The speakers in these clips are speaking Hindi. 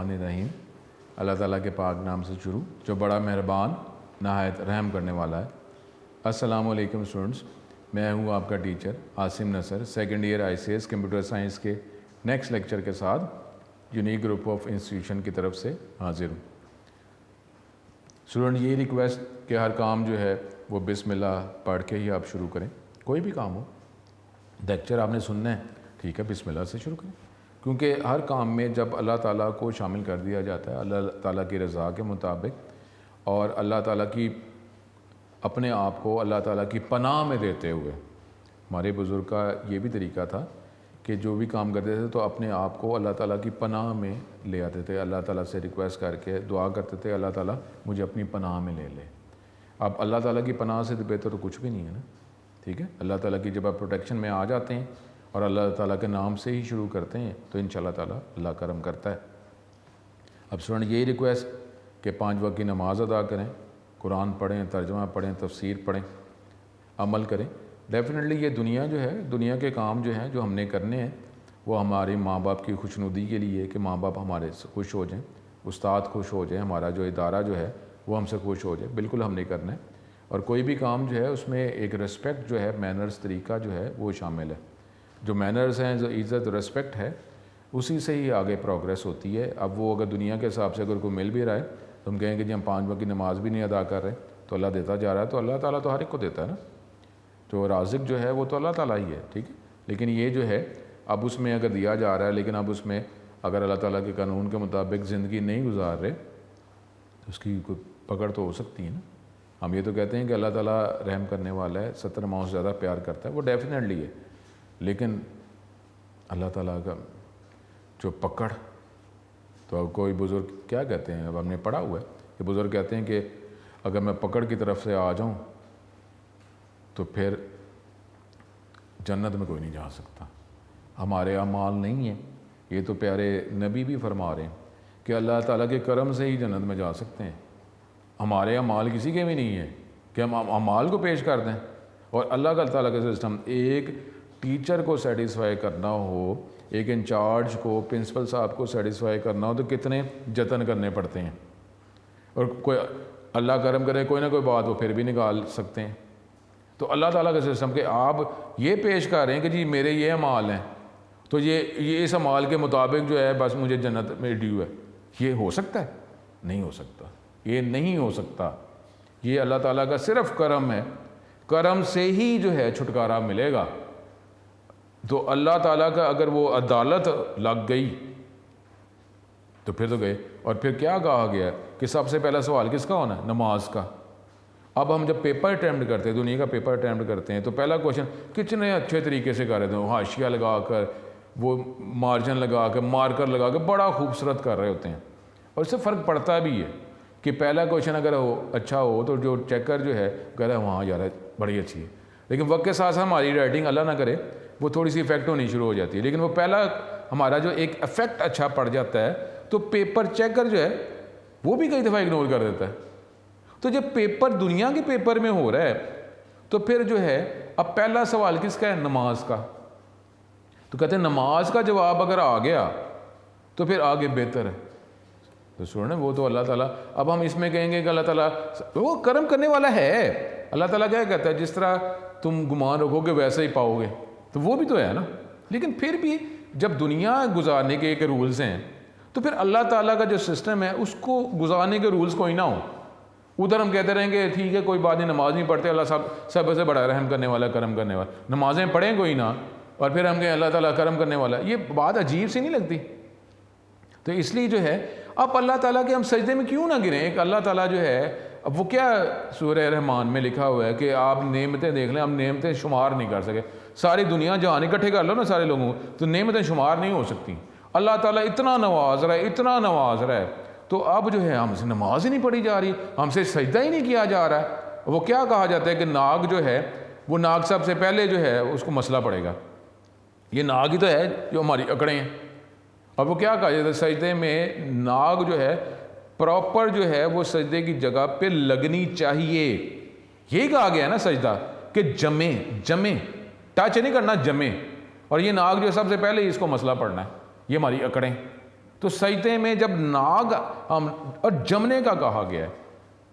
बिस्मिल्लाहिर्रहमानिर्रहीम। अल्लाह ताला के पाक नाम से शुरू जो बड़ा मेहरबान नहायत रहम करने वाला है। अस्सलामु अलैकुम स्टूडेंट्स, मैं हूँ आपका teacher Asim Nasar, second year ICS computer science के नेक्स्ट लेक्चर के साथ यूनिक ग्रुप ऑफ इंस्टीट्यूशन की तरफ से हाजिर हूँ। स्टूडेंट, ये रिक्वेस्ट कि हर काम जो है वो बिस्मिल्लाह पढ़ के ही आप शुरू करें। कोई भी काम हो, लेक्चर आपने सुनना है, ठीक है, बिस्मिल्लाह से शुरू करें, क्योंकि हर काम में जब अल्लाह ताला को शामिल कर दिया जाता है अल्लाह ताला की रज़ा के मुताबिक और अल्लाह ताला की अपने आप को अल्लाह ताला की पनाह में देते हुए, हमारे बुज़ुर्ग का ये भी तरीका था कि जो भी काम करते थे तो अपने आप को अल्लाह ताला की पनाह में ले आते थे। अल्लाह ताला से रिक्वेस्ट करके दुआ करते थे, अल्लाह ताला मुझे अपनी पनाह में ले ले। अब अल्लाह ताला की पनाह से बेहतर तो कुछ भी नहीं है ना, ठीक है। अल्लाह ताला की जब आप प्रोटेक्शन में आ जाते हैं और अल्लाह ताला के नाम से ही शुरू करते हैं तो इंशाअल्लाह ताला अल्लाह करम करता है। अब स्टूडेंट, यही रिक्वेस्ट कि 5 वक्त की नमाज़ अदा करें, कुरान पढ़ें, तर्जुमा पढ़ें, तफसीर पढ़ें, अमल करें। डेफ़िनेटली ये दुनिया जो है, दुनिया के काम जो हैं जो हमने करने हैं वो हमारे माँ बाप की खुशनुदी के लिए कि माँ बाप हमारे से खुश हो जाएं, उस्ताद खुश हो जाएं, हमारा जो इदारा जो है वो हमसे खुश हो जाए, बिल्कुल हमने करना है। और कोई भी काम जो है उसमें एक रिस्पेक्ट जो है, मैनर्स तरीका जो है वो शामिल है। जो मैनर्स हैं, जो इज़्ज़त रिस्पेक्ट है, उसी से ही आगे प्रोग्रेस होती है। अब वो अगर दुनिया के हिसाब से अगर कोई मिल भी रहा है तो हम कहेंगे जी हम 5 वक्त की नमाज़ भी नहीं अदा कर रहे, तो अल्लाह देता जा रहा है, तो अल्लाह ताला तो हर एक को देता है ना, तो राज़िक जो है वो तो अल्लाह ताला ही है, ठीक है। लेकिन ये जो है अब उसमें अगर दिया जा रहा है, लेकिन अब उसमें अगर अल्लाह ताला के कानून के मुताबिक ज़िंदगी नहीं गुजार रहे तो उसकी कोई पकड़ तो हो सकती है ना। हम ये तो कहते हैं कि अल्लाह ताला रहम करने वाला है, 70 माओं से ज़्यादा प्यार करता है, वो डेफिनेटली है, लेकिन अल्लाह ताला का जो पकड़, तो अब कोई बुज़ुर्ग क्या कहते हैं, अब हमने पढ़ा हुआ है कि बुज़ुर्ग कहते हैं कि अगर मैं पकड़ की तरफ से आ जाऊं तो फिर जन्नत में कोई नहीं जा सकता। हमारे अमाल नहीं है, ये तो प्यारे नबी भी फरमा रहे हैं कि अल्लाह ताला के करम से ही जन्नत में जा सकते हैं। हमारे अमाल किसी के भी नहीं है कि हम अमाल को पेश कर दें। और अल्लाह ताला का सिस्टम, एक टीचर को सेटिस्फाई करना हो, एक इंचार्ज को, प्रिंसिपल साहब को सेटिस्फाई करना हो तो कितने जतन करने पड़ते हैं। और कोई अल्लाह करम करे, कोई ना कोई बात वो फिर भी निकाल सकते हैं। तो अल्लाह ताला का सिस्टम कि आप ये पेश कर रहे हैं कि जी मेरे ये अमाल हैं, तो ये इस अमाल के मुताबिक जो है बस मुझे जन्नत में ड्यू है, ये हो सकता है? नहीं हो सकता, ये नहीं हो सकता। ये अल्लाह ताला का सिर्फ करम है, करम से ही जो है छुटकारा मिलेगा। तो अल्लाह ताला का अगर वो अदालत लग गई तो फिर तो गए। और फिर क्या कहा गया कि सबसे पहला सवाल किसका होना है? नमाज का। अब हम जब पेपर अटैम्प्ट करते हैं, दुनिया का पेपर अटैम्प्ट करते हैं, तो पहला क्वेश्चन कितने अच्छे तरीके से कर रहे थे, हाशिया लगा कर, वो मार्जिन लगा कर, मार्कर लगा कर बड़ा खूबसूरत कर रहे होते हैं। और इससे फ़र्क पड़ता भी है कि पहला क्वेश्चन अगर हो अच्छा हो तो जो चेकर जो है कह रहा है वहाँ यार बड़ी अच्छी है, लेकिन वक्त के साथ साथ हमारी राइटिंग अल्लाह ना करे वो थोड़ी सी इफेक्ट होनी शुरू हो जाती है। लेकिन वो पहला हमारा जो एक इफेक्ट अच्छा पड़ जाता है तो पेपर चेकर जो है वो भी कई दफ़ा इग्नोर कर देता है। तो जब पेपर दुनिया के पेपर में हो रहा है तो फिर जो है अब पहला सवाल किसका है? नमाज का। तो कहते हैं नमाज का जवाब अगर आ गया तो फिर आगे बेहतर है। तो सुन, वो तो अल्लाह ताला, अब हम इसमें कहेंगे कि अल्लाह ताला वो करम करने वाला है। अल्लाह ताला क्या कहता है, जिस तरह तुम गुमान रखोगे वैसे ही पाओगे, तो वो भी तो है ना। लेकिन फिर भी जब दुनिया गुजारने के एक रूल्स हैं तो फिर अल्लाह ताला का जो सिस्टम है उसको गुजारने के रूल्स कोई ना हो। उधर हम कहते रहेंगे ठीक है कोई बात नहीं, नमाज नहीं पढ़ते, अल्लाह सब से बड़ा रहम करने वाला, करम करने वाला, नमाजें पढ़ें कोई ना, और फिर हम कहें अल्लाह ताला करम करने वाला। ये बात अजीब सी नहीं लगती? तो इसलिए जो है अब अल्लाह ताला के हम सजदे में क्यों ना गिरें। एक अल्लाह ताला जो है, अब वो क्या सूरह रहमान में लिखा हुआ है कि आप नेमतें देख लें, हम नेमतें शुमार नहीं कर सके। सारी दुनिया जहान इकट्ठे कर लो ना सारे लोगों को, तो नेमतें शुमार नहीं हो सकती। अल्लाह ताला इतना नवाज रहा है, इतना नवाज रहा है, तो अब जो है हमसे नमाज ही नहीं पढ़ी जा रही, हमसे सजदा ही नहीं किया जा रहा है। वो क्या कहा जाता है कि नाग जो है वो नाग सबसे पहले जो है उसको मसला पड़ेगा। ये नाग ही तो है जो हमारी अकड़ें हैं। अब वो क्या कहा जाता है, सजदे में नाग जो है प्रॉपर जो है वो सजदे की जगह पे लगनी चाहिए। यही कहा गया है ना सजदा कि जमे जमे, टच नहीं करना, जमे। और ये नाग जो सबसे पहले इसको मसला पड़ना है, ये हमारी अकड़ें। तो सजदे में जब नाग हम और जमने का कहा गया है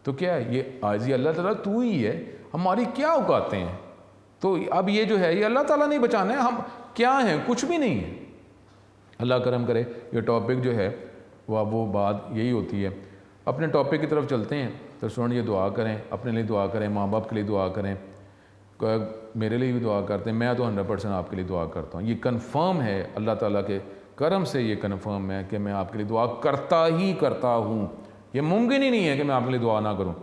तो क्या है, ये आजी अल्लाह ताला तू ही है, हमारी क्या औकातें हैं। तो अब ये जो है ये अल्लाह ताला नहीं बचाना है, हम क्या हैं, कुछ भी नहीं है। अल्लाह करम करे। ये टॉपिक जो है वो बात यही होती है। अपने टॉपिक की तरफ चलते हैं। तो स्टूडेंट ये दुआ करें, अपने लिए दुआ करें, माँ बाप के लिए दुआ करें, मेरे लिए भी दुआ करते हैं। मैं तो 100% आपके लिए दुआ करता हूँ। ये कंफर्म है, अल्लाह ताला के करम से ये कंफर्म है कि मैं आपके लिए दुआ करता ही करता हूँ। ये मुमकिन ही नहीं है कि मैं आपके लिए दुआ ना करूँ।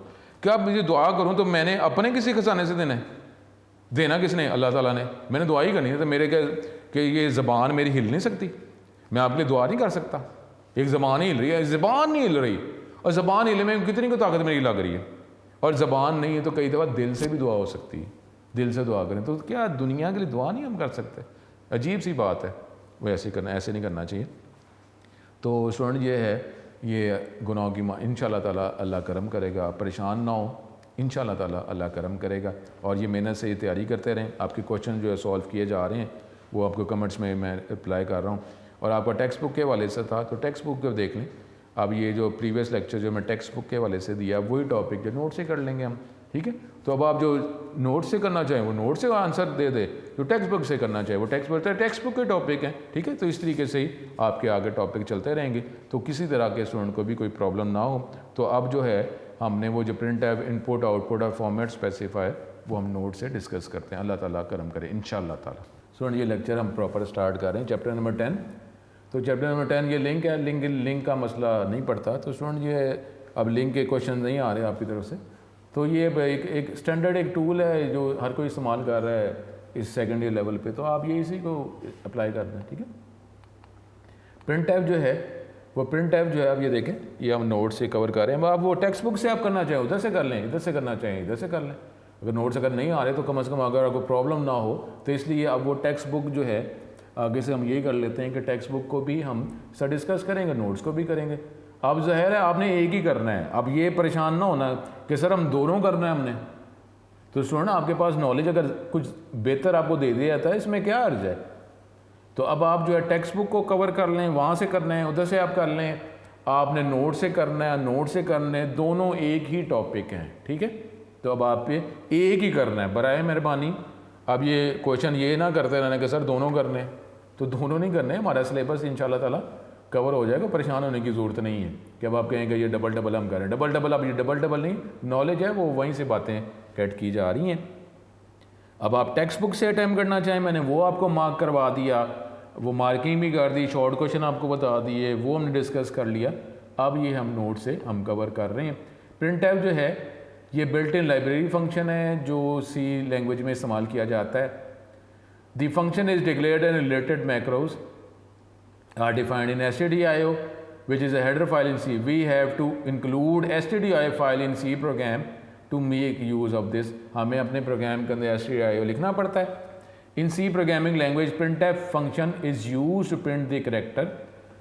क्या आप मुझे दुआ करूँ तो मैंने अपने किसी खजाने से देना है? देना किसने? अल्लाह ताला ने। मैंने दुआ ही करनी है। तो मेरे क्या कि ये ज़बान मेरी हिल नहीं सकती? मैं आपके लिए दुआ नहीं कर सकता? एक ज़बान ही हिल रही है, ज़बान नहीं हिल रही, और ज़बान हिलने में कितनी को ताकत मेरी लग रही है। और ज़बान नहीं है तो कई दफ़ा दिल से भी दुआ हो सकती है। दिल से दुआ करें तो क्या दुनिया के लिए दुआ नहीं हम कर सकते? अजीब सी बात है। वो ऐसे करना, ऐसे नहीं करना चाहिए। तो स्टूडेंट ये है, ये गुनाहों की इंशाअल्लाह ताला अल्लाह करम करेगा। परेशान ना हो, इंशाअल्लाह ताला अल्लाह करम करेगा। और ये मेहनत से ये तैयारी करते रहें। आपके क्वेश्चन जो है सॉल्व किए जा रहे हैं, वो आपको कमेंट्स में मैं रिप्लाई कर रहा हूँ। और आपका टेक्स्ट बुक के हवाले से था तो टेक्स्ट बुक को देख लें। अब ये जो प्रीवियस लेक्चर जो मैं टेक्स्ट बुक के हवाले से दिया वही टॉपिक जो नोट से कर लेंगे हम, ठीक है। तो अब आप जो नोट से करना चाहें वो नोट से आंसर दे दे, जो टेक्स्ट बुक से करना चाहे वो टेक्स्ट बुक के टॉपिक हैं, ठीक है। तो इस तरीके से ही आपके आगे टॉपिक चलते रहेंगे, तो किसी तरह के स्टूडेंट को भी कोई प्रॉब्लम ना हो। तो अब जो है हमने वो जो प्रिंट है, इनपुट आउटपुट और फॉर्मेट स्पेसिफायर, वो हम नोट से डिस्कस करते हैं। अल्लाह ताला करम करे इंशाअल्लाह ताला। स्टूडेंट ये लेक्चर हम प्रॉपर स्टार्ट कर रहे हैं, चैप्टर नंबर 10। तो चैप्टर नंबर 10 ये लिंक है, लिंक का मसला नहीं पड़ता। तो स्टूडेंट ये अब लिंक के क्वेश्चन नहीं आ रहे आपकी तरफ से, तो ये एक स्टैंडर्ड एक टूल है जो हर कोई इस्तेमाल कर रहा है इस सेकेंड ईयर लेवल पे, तो आप ये इसी को अप्लाई कर दें, ठीक है। प्रिंट टैब जो है वो प्रिंट टैब जो है आप ये देखें, ये हम नोट से कवर कर रहे हैं। आप वो टेक्स्ट बुक से आप करना चाहें उधर से कर लें, इधर से करना चाहें इधर से कर लें। अगर नोट्स अगर नहीं आ रहे तो कम से कम अगर आपको प्रॉब्लम ना हो तो इसलिए अब वो टेक्स्ट बुक जो है आगे से हम यही कर लेते हैं कि टेक्स्ट बुक को भी हम सर डिस्कस करेंगे, नोट्स को भी करेंगे। अब ज़ाहिर है आपने एक ही करना है। अब ये परेशान ना होना कि सर हम दोनों करना है हमने। तो सुनो ना, आपके पास नॉलेज अगर कुछ बेहतर आपको दे दिया जाता है, इसमें क्या अर्ज है। तो अब आप जो है टेक्स्ट बुक को कवर कर लें, वहाँ से करना है, उधर से आप कर लें, आपने नोट से करना है, नोट से करना है, दोनों एक ही टॉपिक हैं, ठीक है। तो अब आप पे एक ही करना है, बराए मेहरबानी। अब ये क्वेश्चन ये ना करते रहना कि सर दोनों करने, तो दोनों नहीं करने। हमारा सिलेबस इंशाल्लाह ताला कवर हो जाएगा, परेशान होने की ज़रूरत नहीं है कि अब आप कहेंगे ये डबल डबल हम करें। डबल डबल, अब ये डबल डबल नहीं, नॉलेज है वो वहीं से बातें कैट की जा रही हैं। अब आप टेक्स्ट बुक से अटैम्प्ट करना चाहें, मैंने वो आपको मार्क करवा दिया, वो मार्किंग भी कर दी, शॉर्ट क्वेश्चन आपको बता दिए, वो हमने डिस्कस कर लिया। अब ये हम नोट से हम कवर कर रहे हैं। प्रिंट टैब जो है ये बिल्ट इन लाइब्रेरी फंक्शन है जो सी लैंग्वेज में इस्तेमाल किया जाता है। The function is declared and related macros are defined in stdio, which is a header file in C. We have to include stdio file in C program to make use of this. हमें अपने प्रोग्राम के अंदर stdio लिखना पड़ता है। In C programming language, printf function is used to print the character.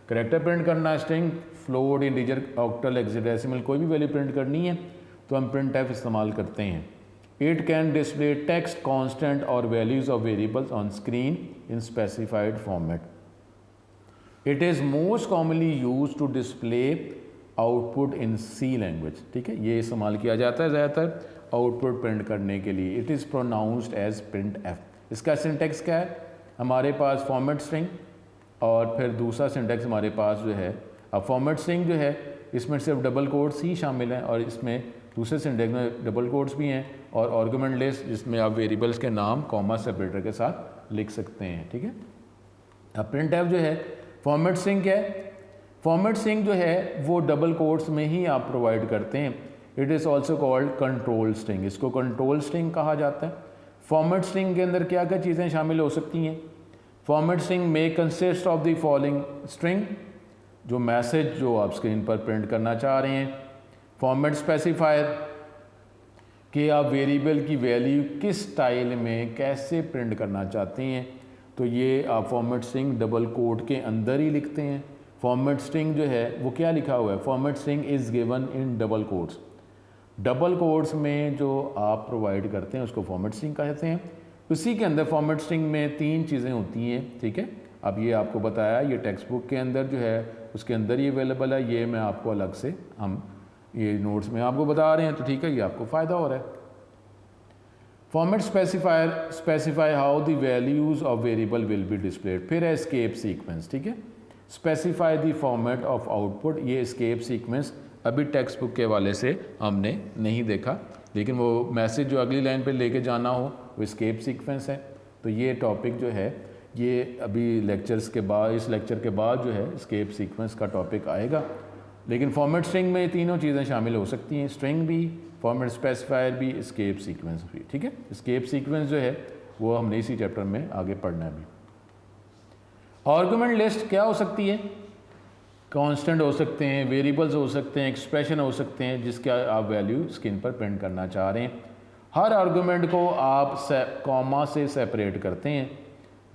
Character print करना, string, float, integer, octal, hexadecimal, कोई भी वैल्यू प्रिंट करनी है तो हम printf इस्तेमाल करते हैं। It can display text, constant or values of variables on screen in specified format. It is most commonly used to display output in C language, ठीक है। ये इस्तेमाल किया जाता है ज़्यादातर आउटपुट प्रिंट करने के लिए। It is pronounced as printf। इसका सिंटेक्स क्या है, हमारे पास फॉर्मेट स्ट्रिंग और फिर दूसरा सिंटेक्स हमारे पास जो है, अब फॉर्मेट स्ट्रिंग जो है इसमें सिर्फ डबल कोट्स ही शामिल हैं और इसमें दूसरे सिंटेक्स में डबल कोट्स भी हैं और आर्गुमेंट लिस्ट जिसमें आप वेरिएबल्स के नाम कॉमा सेपरेटर के साथ लिख सकते हैं, ठीक है। अब printf जो है फॉर्मेट स्ट्रिंग क्या है, फॉर्मेट स्ट्रिंग जो है वो डबल कोट्स में ही आप प्रोवाइड करते हैं। It is also called control string, इसको कंट्रोल स्ट्रिंग कहा जाता है। फॉर्मेट स्ट्रिंग के अंदर क्या क्या चीज़ें शामिल हो सकती हैं। फॉर्मेट स्ट्रिंग में consist of the following string, जो मैसेज जो आप स्क्रीन पर प्रिंट करना चाह रहे हैं। फॉर्मेट स्पेसिफायर कि आप वेरिएबल की वैल्यू किस स्टाइल में कैसे प्रिंट करना चाहते हैं, तो ये आप फॉर्मेट स्ट्रिंग डबल कोट के अंदर ही लिखते हैं। फॉर्मेट स्ट्रिंग जो है वो क्या लिखा हुआ है, format string is given in double quotes. Double quotes में जो आप प्रोवाइड करते हैं उसको फॉर्मेट स्ट्रिंग कहते हैं। उसी के अंदर फॉर्मेट स्ट्रिंग में 3 चीज़ें होती हैं, ठीक है। अब ये आपको बताया, ये टेक्स्ट बुक के अंदर जो है उसके अंदर ही अवेलेबल है, ये मैं आपको अलग से हम ये नोट्स में आपको बता रहे हैं, तो ठीक है, ये आपको फ़ायदा हो रहा है। Format specifier specify how the values of variable will be displayed. फिर है एस्केप सीक्वेंस, ठीक है, specify the format of output. ये एस्केप सीक्वेंस अभी टेक्स्ट बुक के हवाले से हमने नहीं देखा, लेकिन वो मैसेज जो अगली लाइन पे लेके जाना हो वो एस्केप सीक्वेंस है। तो ये टॉपिक जो है ये अभी लेक्चर्स के बाद, इस लेक्चर के बाद जो है एस्केप सीक्वेंस का टॉपिक आएगा। लेकिन फॉर्मेट स्ट्रिंग में ये तीनों चीज़ें शामिल हो सकती हैं, स्ट्रिंग भी, फॉर्मेट स्पेसिफायर भी, एस्केप सीक्वेंस भी, ठीक है। एस्केप सीक्वेंस जो है वो हमने इसी चैप्टर में आगे पढ़ना है अभी। आर्गुमेंट लिस्ट क्या हो सकती है? कांस्टेंट हो सकते हैं, वेरिएबल्स हो सकते हैं, एक्सप्रेशन हो सकते हैं जिसका आप वैल्यू स्क्रीन पर प्रिंट करना चाह रहे हैं। हर आर्गुमेंट को आप कॉमा से सेपरेट करते हैं।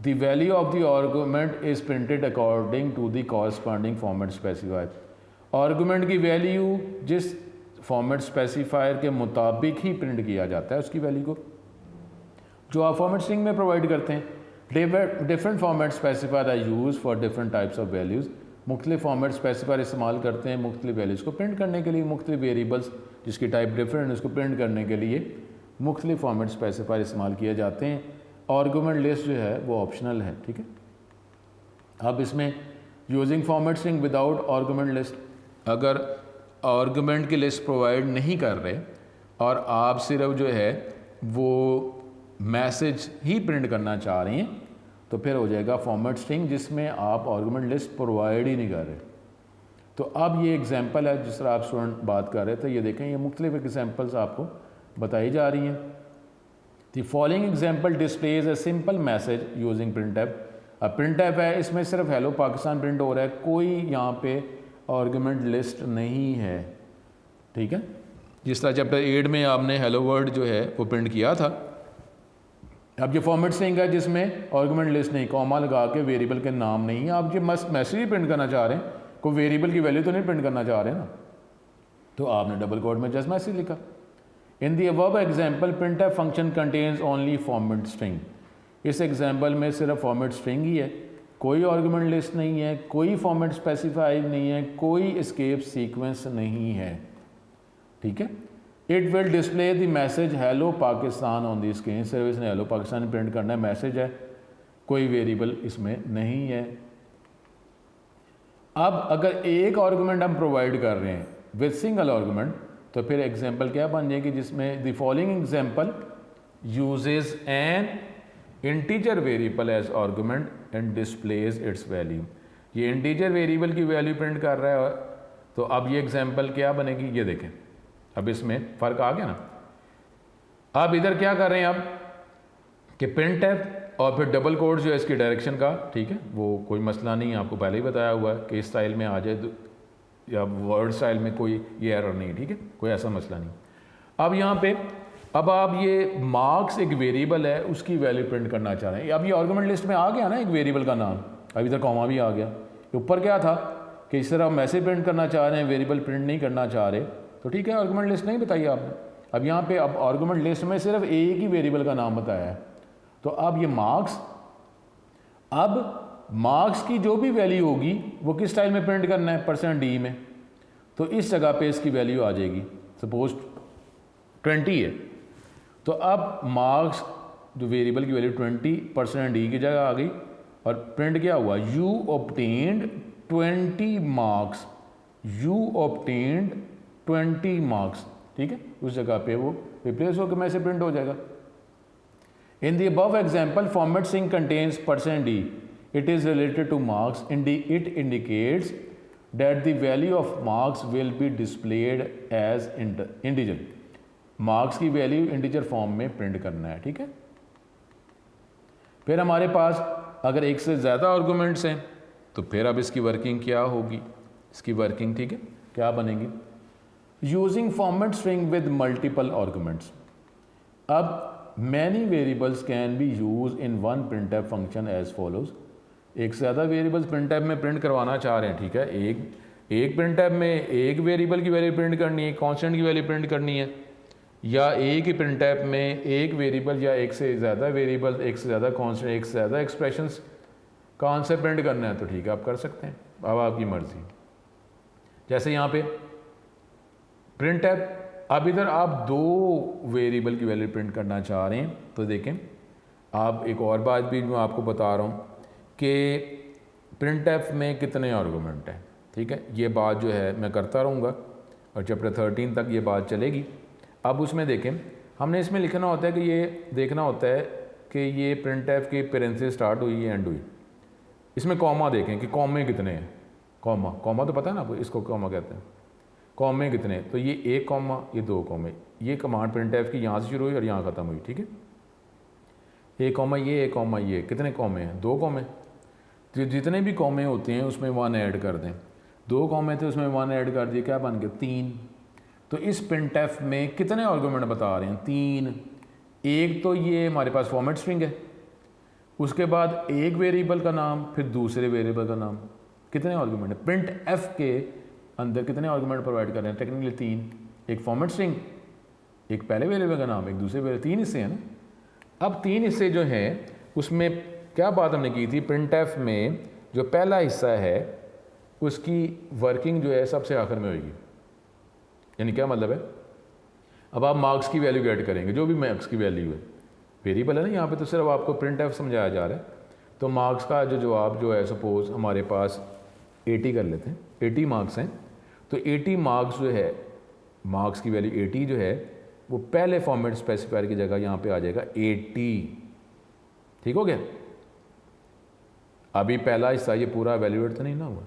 The value of the argument is printed according to the corresponding format specifier. Argument की वैल्यू जिस फॉर्मेट स्पेसिफायर के मुताबिक ही प्रिंट किया जाता है उसकी वैल्यू को, जो आप फॉर्मेट स्ट्रिंग में प्रोवाइड करते हैं। Different format specifier are use for different types of values. मुख्तलिफ फॉर्मेट स्पेसिफायर इस्तेमाल करते हैं मुख्तलिफ वैल्यूज़ को प्रिंट करने के लिए। मुख्तलिफ वेरिएबल्स जिसकी टाइप डिफरेंट है उसको प्रिंट करने के लिए मुख्तलिफ फॉर्मेट स्पेसिफायर इस्तेमाल किए जाते हैं। आर्गुमेंट लिस्ट जो है वो ऑप्शनल है, ठीक है। अब इसमें using format string without argument list, अगर आर्गुमेंट की लिस्ट प्रोवाइड नहीं कर रहे और आप सिर्फ जो है वो मैसेज ही प्रिंट करना चाह रहे हैं तो फिर हो जाएगा फॉर्मेट स्ट्रिंग जिसमें आप आर्गुमेंट लिस्ट प्रोवाइड ही नहीं कर रहे। तो अब ये एग्जांपल है जिस तरह आप स्टूडेंट बात कर रहे थे, ये देखें ये मुख्तलिफ एग्जांपल्स आपको बताई जा रही हैं। The following example displays a simple message using printf. अब प्रिंटफ है, इसमें सिर्फ हेलो पाकिस्तान प्रिंट हो रहा है, कोई यहाँ पे आर्गुमेंट लिस्ट नहीं है, ठीक है। जिस तरह चैप्टर 8 में आपने हेलो वर्ल्ड जो है वो प्रिंट किया था। अब ये फॉर्मेट स्ट्रिंग है जिसमें आर्गुमेंट लिस्ट नहीं, कॉमा लगा के वेरिएबल के नाम नहीं है, आप ये मस्त मैसेज ही प्रिंट करना चाह रहे हैं, कोई वेरिएबल की वैल्यू तो नहीं प्रिंट करना चाह रहे ना, तो आपने डबल कोट में जस्ट मैसेज लिखा। In the above example printf function contains only format string. इस एग्जाम्पल में सिर्फ फॉर्मेट स्ट्रिंग ही है, कोई आर्गुमेंट लिस्ट नहीं है, कोई फॉर्मेट स्पेसिफाइड नहीं है, कोई एस्केप सीक्वेंस नहीं है, ठीक है। It will display the message hello Pakistan on the screen. सिर्फ इसने हेलो पाकिस्तान प्रिंट करना है, मैसेज है, कोई वेरिएबल इसमें नहीं है। अब अगर एक आर्गुमेंट हम प्रोवाइड कर रहे हैं विद सिंगल आर्गुमेंट तो फिर एग्जांपल क्या बन जाएगी, जिसमें the following example uses an integer variable as argument and displays its value. ये इंटीजर वेरिएबल की वैल्यू प्रिंट कर रहा है, तो अब ये एग्जांपल क्या बनेगी, ये देखें, अब इसमें फ़र्क आ गया ना। अब इधर क्या कर रहे हैं आप कि प्रिंट है और फिर डबल कोड जो है इसकी डायरेक्शन का, ठीक है, वो कोई मसला नहीं है, आपको पहले ही बताया हुआ है कि इस स्टाइल में आ जाए या वर्ड स्टाइल में कोई ये एरर नहीं, ठीक है, कोई ऐसा मसला नहीं। अब यहाँ पे अब आप ये मार्क्स एक वेरिएबल है उसकी वैल्यू प्रिंट करना चाह रहे हैं। अब ये आर्गुमेंट लिस्ट में आ गया ना एक वेरिएबल का नाम, अब इधर कॉमा भी आ गया। ऊपर क्या था कि इस तरह मैसेज प्रिंट करना चाह रहे हैं, वेरिएबल प्रिंट नहीं करना चाह रहे, तो ठीक है आर्गुमेंट लिस्ट नहीं बताई आपने। अब यहाँ पे अब आर्गुमेंट लिस्ट में सिर्फ एक ही वेरिएबल का नाम बताया है, तो अब ये मार्क्स, अब मार्क्स की जो भी वैल्यू होगी वो किस स्टाइल में प्रिंट करना है, %d में, तो इस जगह पे इसकी वैल्यू आ जाएगी। सपोज 20 है, तो अब मार्क्स जो वेरिएबल की वैल्यू 20% की जगह आ गई और प्रिंट क्या हुआ, you obtained 20 marks, you obtained 20 marks, ठीक है, उस जगह पे वो रिप्लेस होकर में से प्रिंट हो जाएगा। In the above example format string contains %d, it is related to marks, it indicates that the value of marks will be displayed as integer। Marks की वैल्यू इंटीजर फॉर्म में प्रिंट करना है, ठीक है। फिर हमारे पास अगर एक से ज़्यादा आर्गुमेंट्स हैं तो फिर अब इसकी वर्किंग क्या होगी, इसकी वर्किंग, ठीक है, क्या बनेगी, using format string with multiple arguments. अब many variables can be use in one printf function as follows. एक से ज़्यादा वेरिएबल्स प्रिंटफ में प्रिंट करवाना चाह रहे हैं, ठीक है, एक प्रिंटफ में एक वेरिएबल की वैल्यू प्रिंट करनी है, कांस्टेंट की वैल्यू प्रिंट करनी है, या एक ही प्रिंटफ में एक वेरिएबल या एक से ज़्यादा वेरिएबल, एक से ज़्यादा कांस्टेंट, एक से ज़्यादा एक्सप्रेशंस का आंसर प्रिंट करना है, तो ठीक है आप कर सकते हैं। अब आपकी मर्ज़ी। जैसे यहाँ पे प्रिंट एफ, अब इधर आप दो वेरिएबल की वैल्यू प्रिंट करना चाह रहे हैं तो देखें, आप एक और बात भी मैं आपको बता रहा हूँ कि प्रिंट एफ में कितने आर्गूमेंट हैं। ठीक है, ये बात जो है मैं करता रहूँगा और चैप्टर 13 तक ये बात चलेगी। अब उसमें देखें, हमने इसमें लिखना होता है कि ये देखना होता है कि ये प्रिंट एफ की पेरेंथेसिस स्टार्ट हुई है एंड हुई। इसमें कॉमा देखें कि कॉमे कितने हैं। कॉमा तो पता है ना आपको, इसको कॉमा कहते हैं। कॉमे कितने, तो ये एक कॉमा, ये दो कॉमे। ये कमांड प्रिंट एफ की यहाँ से शुरू हुई और यहाँ ख़त्म हुई। ठीक है, एक कॉमा ये, एक कॉमा ये, कितने कॉमे हैं? दो कॉमे। तो जितने भी कॉमे होते हैं उसमें 1 ऐड कर दें। दो कॉमे थे उसमें 1 ऐड कर दिए, क्या बन गया? 3। तो इस प्रिंट एफ में कितने आर्गूमेंट बता रहे हैं? 3। एक तो ये हमारे पास फॉर्मेट स्ट्रिंग है, उसके बाद एक वेरिएबल का नाम, फिर दूसरे वेरिएबल का नाम। कितने आर्गूमेंट है? प्रिंट एफ के अंदर कितने आर्गूमेंट प्रोवाइड कर रहे हैं? टेक्निकली 3। एक फॉर्मेट स्ट्रिंग, एक पहले वेरिएबल का नाम, एक दूसरे वेरिएबल, 3 हिस्से हैं ना। अब 3 हिस्से जो हैं उसमें क्या बात हमने की थी, प्रिंट एफ में जो पहला हिस्सा है उसकी वर्किंग जो है सबसे आखिर में होगी। यानी क्या मतलब है, अब आप मार्क्स की वैल्यू गेट करेंगे, जो भी मार्क्स की वैल्यू है, वेरिएबल है ना यहाँ पे, तो सिर्फ आपको प्रिंट एफ समझाया जा रहा है। तो मार्क्स का जो जवाब जो है, सपोज हमारे पास 80 कर लेते हैं, 80 मार्क्स हैं, तो 80 मार्क्स जो है, मार्क्स की वैल्यू 80 जो है वो पहले फॉर्मेट स्पेसिफायर की जगह यहाँ पे आ जाएगा 80। ठीक हो गया। अभी पहला हिस्सा ये पूरा वैल्यूएट तो नहीं ना हुआ,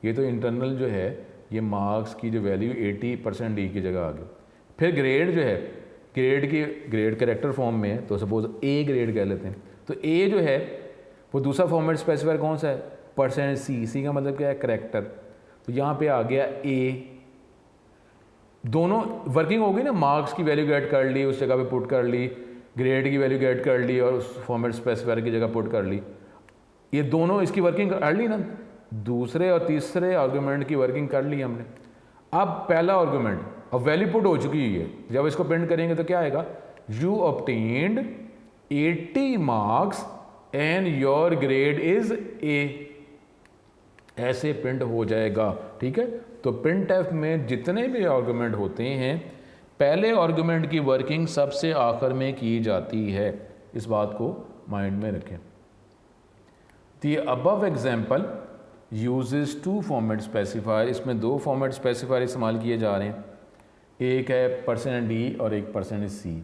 ये तो इंटरनल जो है, ये मार्क्स की जो वैल्यू 80% डी की जगह आ गई। फिर ग्रेड जो है, ग्रेड कैरेक्टर फॉर्म में है, तो सपोज ए ग्रेड कह लेते हैं। तो ए जो है वो दूसरा फॉर्मेट स्पेसिफायर कौन सा है? %C। सी का मतलब क्या है? कैरेक्टर। तो यहाँ पे आ गया ए। दोनों वर्किंग हो गई ना, मार्क्स की वैल्यू गेट कर ली, उस जगह पे पुट कर ली, ग्रेड की वैल्यू गेट कर ली और उस फॉर्मेट स्पेसिफायर की जगह पुट कर ली। ये दोनों इसकी वर्किंग कर ली ना, दूसरे और तीसरे आर्गूमेंट की वर्किंग कर ली हमने। अब पहला आर्गूमेंट, अब वैल्यू पुट हो चुकी है, जब इसको प्रिंट करेंगे तो क्या आएगा? You obtained 80 marks and your grade is a. ऐसे प्रिंट हो जाएगा। ठीक है, तो प्रिंट एफ में जितने भी आर्गूमेंट होते हैं, पहले आर्गूमेंट की वर्किंग सबसे आखिर में की जाती है। इस बात को माइंड में रखें। The above example uses 2 format specifier. इसमें 2 फॉर्मेट स्पेसिफायर इस्तेमाल किए जा रहे हैं, एक है %D और एक %C।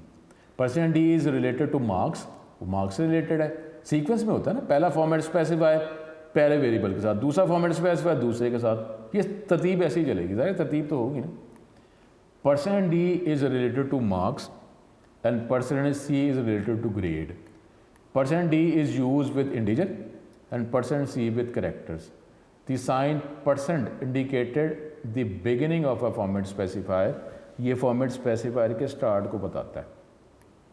%D is related to marks, वो मार्क्स से रिलेटेड है, सीक्वेंस में होता है ना, पहला फॉर्मेट स्पेसिफायर पहले वेरिएबल के साथ, दूसरा फॉर्मेट स्पेसिफायर दूसरे के साथ, ये तरतीब ऐसी ही चलेगी, ज़ाहिर तरतीब तो होगी ना। %D is related to marks and %C is related to grade. %D is use with integer and %C with characters. The sign % indicated the beginning of a format specifier. ये फॉर्मेट स्पेसिफायर के स्टार्ट को बताता है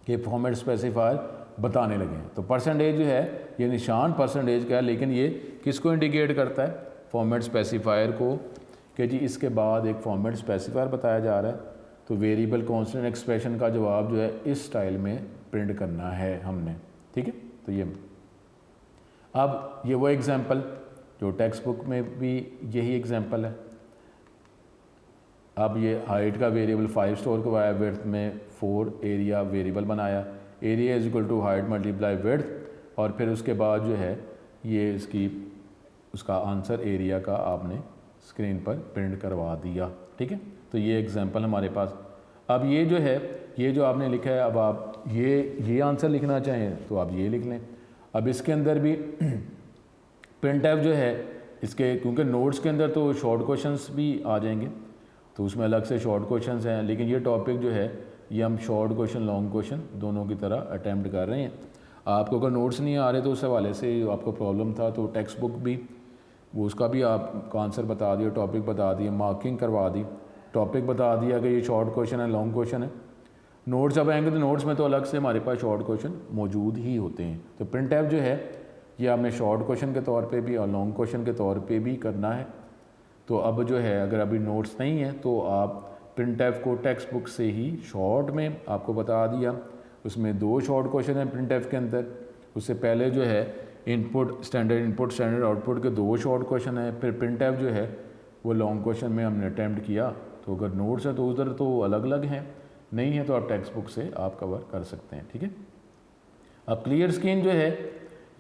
कि फॉर्मेट स्पेसिफायर बताने लगे हैं। तो परसेंटेज जो है, ये निशान परसेंटेज का है, लेकिन ये किसको इंडिकेट करता है? फॉर्मेट स्पेसिफायर को, कि जी इसके बाद एक फॉर्मेट स्पेसिफायर बताया जा रहा है, तो वेरिएबल कांस्टेंट एक्सप्रेशन का जवाब जो है इस स्टाइल में प्रिंट करना है हमने। ठीक है, तो ये अब ये वो एग्जाम्पल जो टेक्स्ट बुक में भी यही एग्जाम्पल है। अब ये हाइट का वेरिएबल 5 स्टोर करवाया, विड्थ में 4 एरिया वेरिएबल बनाया, area is equal to height multiply width, और फिर उसके बाद जो है ये इसकी उसका आंसर एरिया का आपने स्क्रीन पर प्रिंट करवा दिया। ठीक है, तो ये एग्जाम्पल हमारे पास। अब ये जो है, ये जो आपने लिखा है, अब आप ये आंसर लिखना चाहें तो आप ये लिख लें। अब इसके अंदर भी प्रिंट एफ जो है इसके, क्योंकि नोट्स के अंदर तो शॉर्ट क्वेश्चंस भी आ जाएंगे, तो उसमें अलग से शॉर्ट क्वेश्चंस हैं, लेकिन ये टॉपिक जो है ये हम शॉर्ट क्वेश्चन लॉन्ग क्वेश्चन दोनों की तरह अटैम्प्ट कर रहे हैं। आपको अगर नोट्स नहीं आ रहे तो उस हवाले से आपको प्रॉब्लम था, तो टेक्स्ट बुक भी वो उसका भी आपका आंसर बता दिया, टॉपिक बता दिए, मार्किंग करवा दी, टॉपिक बता दिया कि ये शॉर्ट क्वेश्चन है, लॉन्ग क्वेश्चन है। नोट्स जब आएंगे तो नोट्स में तो अलग से हमारे पास शॉर्ट क्वेश्चन मौजूद ही होते हैं। तो प्रिंट एफ जो है ये आपने शॉर्ट क्वेश्चन के तौर पे भी और लॉन्ग क्वेश्चन के तौर पे भी करना है। तो अब जो है, अगर अभी नोट्स नहीं है तो आप प्रिंट एफ को टेक्स्ट बुक से ही शॉर्ट में आपको बता दिया, उसमें 2 शॉर्ट क्वेश्चन हैं प्रिंट एफ के अंदर। उससे पहले जो है इनपुट स्टैंडर्ड आउटपुट के 2 शॉर्ट क्वेश्चन है, फिर प्रिंटफ जो है वो लॉन्ग क्वेश्चन में हमने अटैम्प्ट किया। तो अगर नोट्स है तो उधर तो अलग अलग हैं, नहीं है तो आप टेक्स्ट बुक से आप कवर कर सकते हैं, ठीक है। अब क्लियर स्क्रीन जो है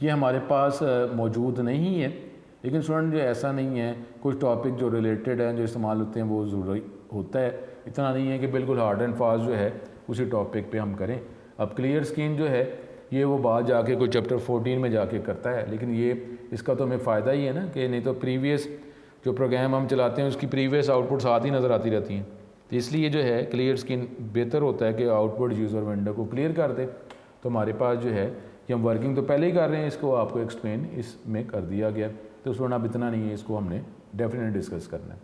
ये हमारे पास मौजूद नहीं है, लेकिन स्टूडेंट जो ऐसा नहीं है, कुछ टॉपिक जो रिलेटेड हैं जो इस्तेमाल होते हैं वो ज़रूरी होता है, इतना नहीं है कि बिल्कुल हार्ड एंड फास्ट जो है उसी टॉपिक पे हम करें। अब क्लियर स्क्रीन जो है ये वो बात जाके कोई चैप्टर 14 में जाके करता है, लेकिन ये इसका तो हमें फ़ायदा ही है ना कि नहीं तो प्रीवियस जो प्रोग्राम हम चलाते हैं उसकी प्रीवियस आउटपुट साथ ही नज़र आती रहती हैं। तो इसलिए जो है क्लियर स्क्रीन बेहतर होता है कि आउटपुट यूज़र विंडो को क्लियर कर दे। तो हमारे पास जो है कि हम वर्किंग तो पहले ही कर रहे हैं, इसको आपको एक्सप्लेन इसमें कर दिया गया, तो स्टूडेंट अब इतना नहीं है, इसको हमने डेफिनेटली डिस्कस करना है।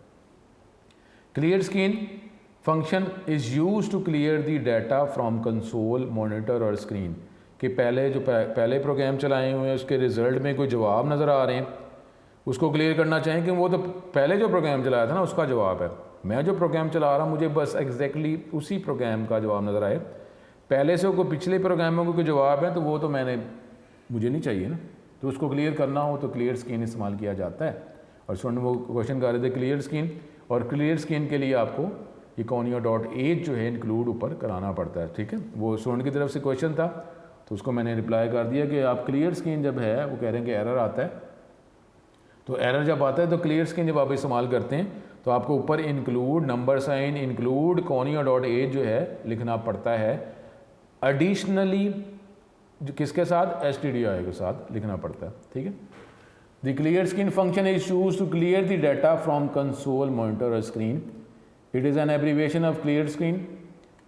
Clear screen function is use to clear the data from console, monitor और स्क्रीन। कि पहले जो पहले प्रोग्राम चलाए हुए हैं उसके रिज़ल्ट में कोई जवाब नज़र आ रहे हैं, उसको क्लियर करना चाहें कि वो तो पहले जो प्रोग्राम चलाया था ना उसका जवाब है, मैं जो प्रोग्राम चला रहा हूँ मुझे बस एग्जैक्टली उसी प्रोग्राम का जवाब नज़र आए, पहले से कोई पिछले प्रोग्रामों को कोई जवाब है तो वो तो मुझे नहीं चाहिए ना, तो उसको क्लियर करना हो तो क्लियर स्क्रीन इस्तेमाल किया जाता है। और स्टूडेंट वो क्वेश्चन कर रहे थे क्लियर स्क्रीन, और क्लियर स्क्रीन के लिए आपको econia.h जो है इंक्लूड ऊपर कराना पड़ता है, ठीक है। वो स्टूडेंट की तरफ से क्वेश्चन था तो उसको मैंने रिप्लाई कर दिया कि आप क्लियर स्क्रीन जब है वो कह रहे हैं कि एरर आता है, तो एरर जब आता है तो क्लियर स्क्रीन जब आप इस्तेमाल करते हैं तो आपको ऊपर include number sign include econia.h जो है लिखना पड़ता है, एडिशनली जो किसके साथ stdio के साथ लिखना पड़ता है, ठीक है। The clear screen function is used to clear the data from console, monitor और screen. It is an abbreviation of clear screen.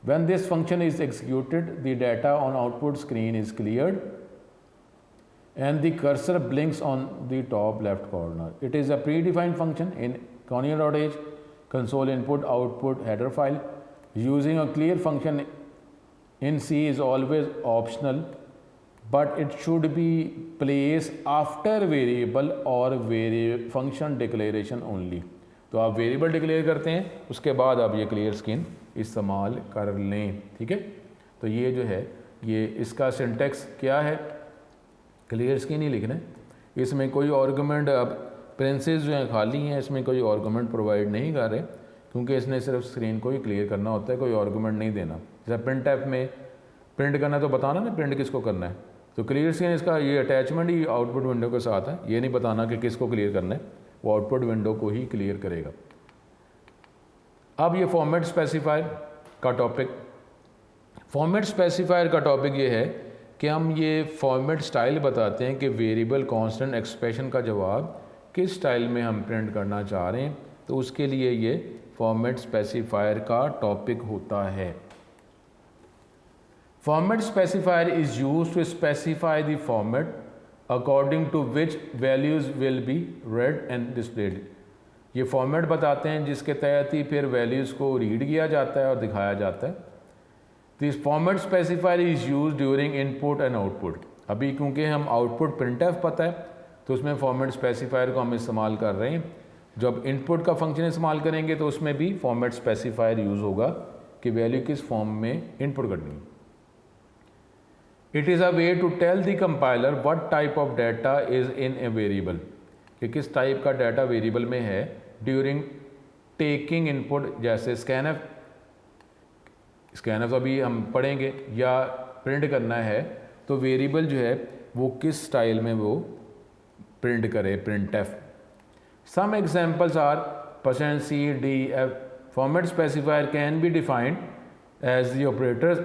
When this function is executed, the data on output screen is cleared and the cursor blinks on the top left corner. It is a predefined function in econia.h console input output header file. Using a clear function in C is always optional, but it should be placed after variable or function declaration only. तो आप वेरिएबल डिक्लेयर करते हैं उसके बाद आप ये क्लियर स्क्रीन इस्तेमाल कर लें, ठीक है। तो ये जो है ये इसका सिंटेक्स क्या है, क्लियर स्क्रीन ही लिखना है, इसमें कोई आर्गुमेंट अब प्रिंसेस जो हैं खाली हैं, इसमें कोई आर्गुमेंट प्रोवाइड नहीं कर रहे क्योंकि इसने सिर्फ स्क्रीन को ही क्लियर करना होता है, कोई आर्गुमेंट नहीं देना। जैसे प्रिंट ऐप में प्रिंट करना तो बताना ना प्रिंट किसको करना है, तो क्लियर स्क्रीन इसका ये अटैचमेंट ही आउटपुट विंडो के साथ है, ये नहीं बताना कि किसको क्लियर करना है, वो आउटपुट विंडो को ही क्लियर करेगा। अब ये फॉर्मेट स्पेसिफायर का टॉपिक, फॉर्मेट स्पेसिफायर का टॉपिक ये है कि हम ये फॉर्मेट स्टाइल बताते हैं कि वेरिएबल कांस्टेंट एक्सप्रेशन का जवाब किस स्टाइल में हम प्रिंट करना चाह रहे हैं, तो उसके लिए ये फॉर्मेट स्पेसिफायर का टॉपिक होता है। Format specifier is used to specify the format according to which values will be read and displayed. ये फॉर्मेट बताते हैं जिसके तहत ही फिर वैल्यूज़ को रीड किया जाता है और दिखाया जाता है। This format specifier is use during input and output. अभी क्योंकि हम आउटपुट प्रिंटफ पता है तो उसमें फॉर्मेट स्पेसिफायर को हम इस्तेमाल कर रहे हैं। जब इनपुट का फंक्शन इस्तेमाल करेंगे तो उसमें भी फॉर्मेट स्पेसिफायर यूज़ होगा कि वैल्यू किस फॉर्म में इनपुट करनी है। It is a way to tell the compiler what type of data is in a variable, कि किस टाइप का डाटा वेरिएबल में है ड्यूरिंग टेकिंग इनपुट, जैसे स्कैनफ अभी हम पढ़ेंगे, या प्रिंट करना है तो वेरिएबल जो है वो किस स्टाइल में वो प्रिंट करे, printf. Some examples are %c_d_f। Format specifier can be defined as the operators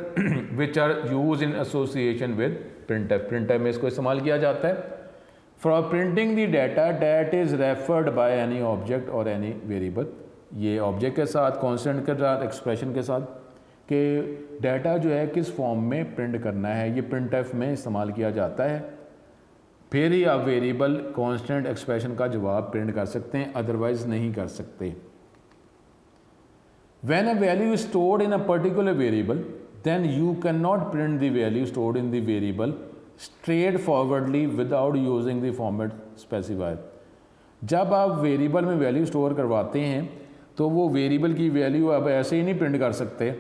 which are use in association with printf. Printf में इसको इस्तेमाल किया जाता है for printing the data that is referred by any object और एनी वेरिएबल। ये ऑब्जेक्ट के साथ, कॉन्स्टेंट के साथ, एक्सप्रेशन के साथ, कि डाटा जो है किस फॉर्म में प्रिंट करना है, ये प्रिंटफ में इस्तेमाल किया जाता है। फिर ही आप वेरिएबल, कांस्टेंट, एक्सप्रेशन का जवाब प्रिंट कर सकते हैं, अदरवाइज नहीं कर सकते। When a value is stored in a particular variable then you can not print the value stored in the variable straightforwardly without using the format specifier. जब आप वेरिएबल में वैल्यू स्टोर करवाते हैं तो वो वेरिएबल की वैल्यू आप ऐसे ही नहीं प्रिंट कर सकते,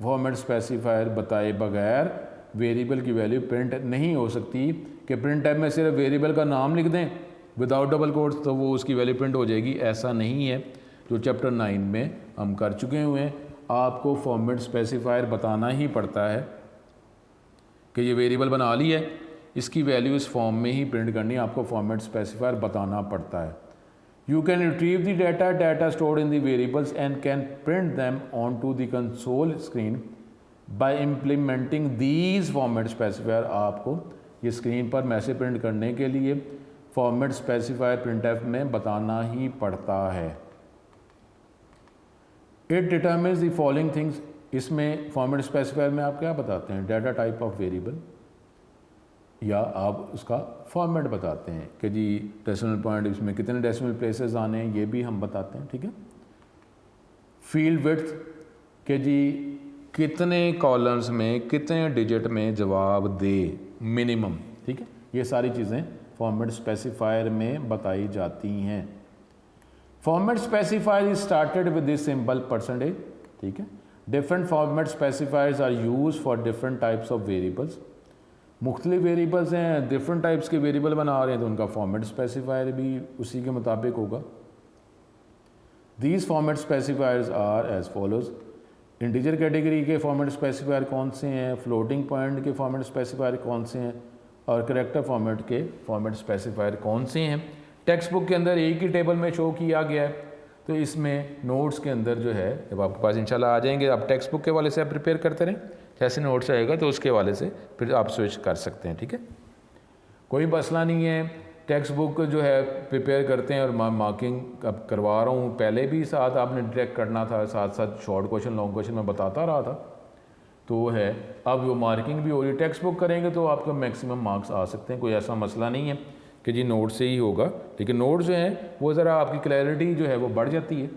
फॉर्मेट स्पेसिफायर बताए बगैर वेरिएबल की वैल्यू प्रिंट नहीं हो सकती कि प्रिंट टाइप में सिर्फ वेरिएबल का नाम लिख दें विदाउट डबल कोट्स तो वो उसकी वैल्यू प्रिंट हो जाएगी, ऐसा नहीं है। जो चैप्टर 9 में हम कर चुके हुए हैं, आपको फॉर्मेट स्पेसिफायर बताना ही पड़ता है कि ये वेरिएबल बना ली है, इसकी वैल्यू इस फॉर्म में ही प्रिंट करनी है, आपको फॉर्मेट स्पेसिफायर बताना पड़ता है। You can retrieve the data stored in the variables and can print them onto the console screen by implementing these format specifier। आपको ये स्क्रीन पर मैसेज प्रिंट करने के लिए फॉर्मेट स्पेसिफायर printf में बताना ही पड़ता है। It determines the following things। इसमें फॉर्मेट स्पेसिफायर में आप क्या बताते हैं, डाटा टाइप ऑफ वेरिएबल, या आप उसका फॉर्मेट बताते हैं कि जी डेसिमल पॉइंट इसमें कितने डेसिमल प्लेसेस आने हैं, ये भी हम बताते हैं, ठीक है। फील्ड विड्थ कि जी कितने कॉलम्स में कितने डिजिट में जवाब दे मिनिमम, ठीक है। ये सारी चीज़ें फॉर्मेट स्पेसिफायर में बताई जाती हैं। Format specifier is started with this symbol %, ठीक है। Different format specifiers are use for different types of variables. मुख्तलिफ वेरिएबल्स हैं, डिफरेंट टाइप्स के वेरिएबल बना रहे हैं तो उनका फॉर्मेट स्पेसिफायर भी उसी के मुताबिक होगा। These format specifiers are as follows. Integer category के फॉर्मेट स्पेसिफायर कौन से हैं, फ्लोटिंग पॉइंट के फॉर्मेट स्पेसिफायर कौन से हैं, और करैक्टर फॉर्मेट के फॉर्मेट स्पेसिफायर कौन से हैं। टेक्स्ट बुक के अंदर एक ही टेबल में शो किया गया है, तो इसमें नोट्स के अंदर जो है जब आपके पास इंशाल्लाह आ जाएंगे, आप टेक्स्ट बुक के वाले से आप प्रिपेयर करते रहें, जैसे नोट्स आएगा तो उसके वाले से फिर आप स्विच कर सकते हैं, ठीक है। कोई मसला नहीं है, टेक्स्ट बुक जो है प्रिपेयर करते हैं और मार्किंग अब करवा रहा हूँ, पहले भी साथ आपने डिटेक्ट करना था, साथ साथ शॉर्ट क्वेश्चन लॉन्ग क्वेश्चन मैं बताता रहा था, तो है अब वो मार्किंग भी हो रही है। टेक्स्ट बुक करेंगे तो आपका मैक्सिमम मार्क्स आ सकते हैं, कोई ऐसा मसला नहीं है कि जी नोट से ही होगा, लेकिन नोट जो है वो ज़रा आपकी क्लैरिटी जो है वो बढ़ जाती है,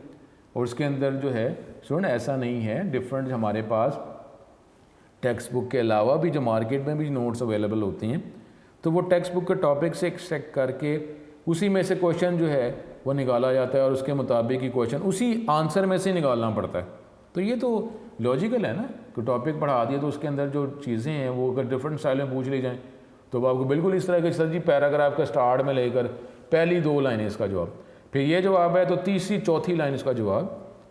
और उसके अंदर जो है सुन ऐसा नहीं है, डिफरेंट हमारे पास टेक्स्ट बुक के अलावा भी जो मार्केट में भी नोट्स अवेलेबल होती हैं, तो वो टेक्स्ट बुक के टॉपिक से एक्सट्रैक्ट करके उसी में से क्वेश्चन जो है वो निकाला जाता है, और उसके मुताबिक ही क्वेश्चन उसी आंसर में से निकालना पड़ता है। तो ये तो लॉजिकल है ना कि टॉपिक पढ़ा दिया तो उसके अंदर जो चीज़ें हैं वो अगर डिफरेंट स्टाइल में पूछ ली जाएँ तो आपको बिल्कुल इस तरह के सर जी पैराग्राफ का स्टार्ट में लेकर पहली 2 लाइनें इसका जवाब, फिर ये जवाब है तो तीसरी चौथी लाइन इसका जवाब,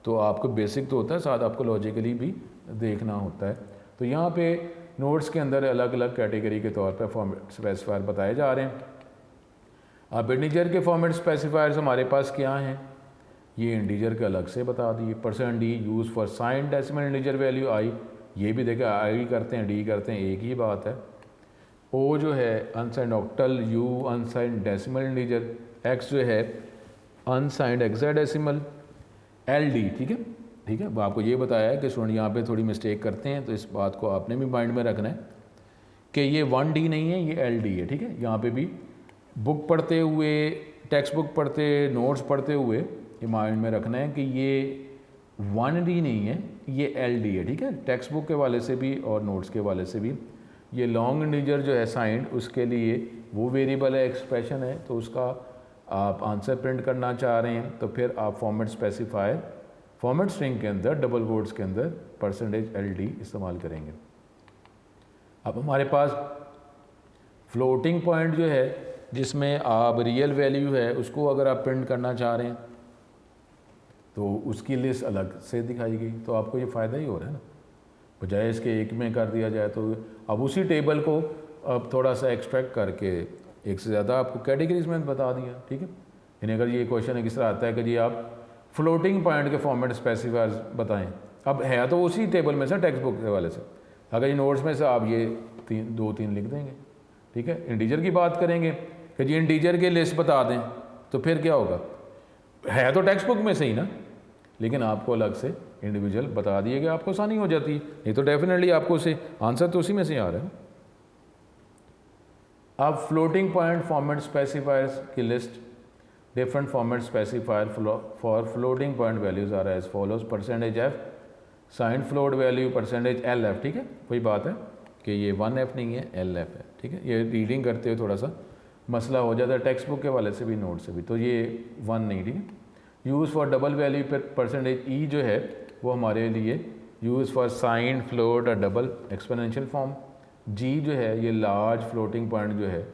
तो आपको बेसिक तो होता है, साथ आपको लॉजिकली भी देखना होता है। तो यहाँ पे नोट्स के अंदर अलग अलग कैटेगरी के तौर पर फॉर्मेट स्पेसिफायर बताए जा रहे हैं। अब इंटीजर के फॉर्मेट स्पेसिफायर्स हमारे पास क्या हैं, ये इंटीजर के अलग से बता दिए। %d use for sign decimal integer value i, ये भी देखा i करते हैं d करते हैं, एक ही बात है। o जो है unsigned octal, u unsigned decimal integer, x जो है अनसाइंड हेक्साडेसिमल, ld, ठीक है ठीक है। आपको ये बताया है कि स्टूडेंट यहाँ पे थोड़ी मिस्टेक करते हैं, तो इस बात को आपने भी माइंड में रखना है कि ये 1d नहीं है, ये ld है, ठीक है। यहाँ पे भी बुक पढ़ते हुए, टेक्स्ट बुक पढ़ते, नोट्स पढ़ते हुए ये माइंड में रखना है कि ये 1d नहीं है, ये ld है, ठीक है। टेक्स्ट बुक के वाले से भी और नोट्स के वाले से भी ये लॉन्ग इंटीजर जो है साइंड, उसके लिए वो वेरिएबल है, एक्सप्रेशन है, तो उसका आप आंसर प्रिंट करना चाह रहे हैं तो फिर आप फॉर्मेट स्पेसिफायर फॉर्मेट स्ट्रिंग के अंदर डबल कोट्स के अंदर %ld इस्तेमाल करेंगे। अब हमारे पास फ्लोटिंग पॉइंट जो है जिसमें आप रियल वैल्यू है उसको अगर आप प्रिंट करना चाह रहे हैं तो उसकी लिस्ट अलग से दिखाई गई, तो आपको ये फ़ायदा ही हो रहा है ना, बजाय इसके एक में कर दिया जाए। तो अब उसी टेबल को अब थोड़ा सा एक्सट्रैक्ट करके एक से ज़्यादा आपको कैटेगरीज में बता दिया, ठीक है। यानी अगर ये क्वेश्चन है किस तरह आता है कि जी आप फ्लोटिंग पॉइंट के फॉर्मेट स्पेसिफायर्स बताएं, अब है तो उसी टेबल में से टेक्स्ट बुक के वाले से, अगर ये नोट्स में से आप ये 2-3 लिख देंगे, ठीक है। इंटीजर की बात करेंगे कि जी इंटीजर की लिस्ट बता दें, तो फिर क्या होगा, है तो टेक्स्ट बुक में से ही ना, लेकिन आपको अलग से इंडिविजुअल बता दिए गए, आपको आसानी हो जाती है। नहीं तो डेफिनेटली आपको उसे आंसर तो उसी में से आ रहा है। अब फ्लोटिंग पॉइंट फॉर्मेट स्पेसिफायर्स की list, different format specifier for floating point values आ रहा है as follows, %f sign float value, %lf, ठीक है। वही बात है कि ये 1f नहीं है, lf है, ठीक है। ये रीडिंग करते हुए थोड़ा सा मसला हो जाता है टेक्स्ट बुक के वाले से भी नोट से भी, तो ये 1 नहीं, ठीक है। यूज़ फॉर डबल वैल्यू पर %e जो है वो हमारे लिए यूज़ फॉर साइन फ्लोट और डबल एक्सपोनेंशियल फॉर्म, g जो है ये लार्ज फ्लोटिंग पॉइंट जो है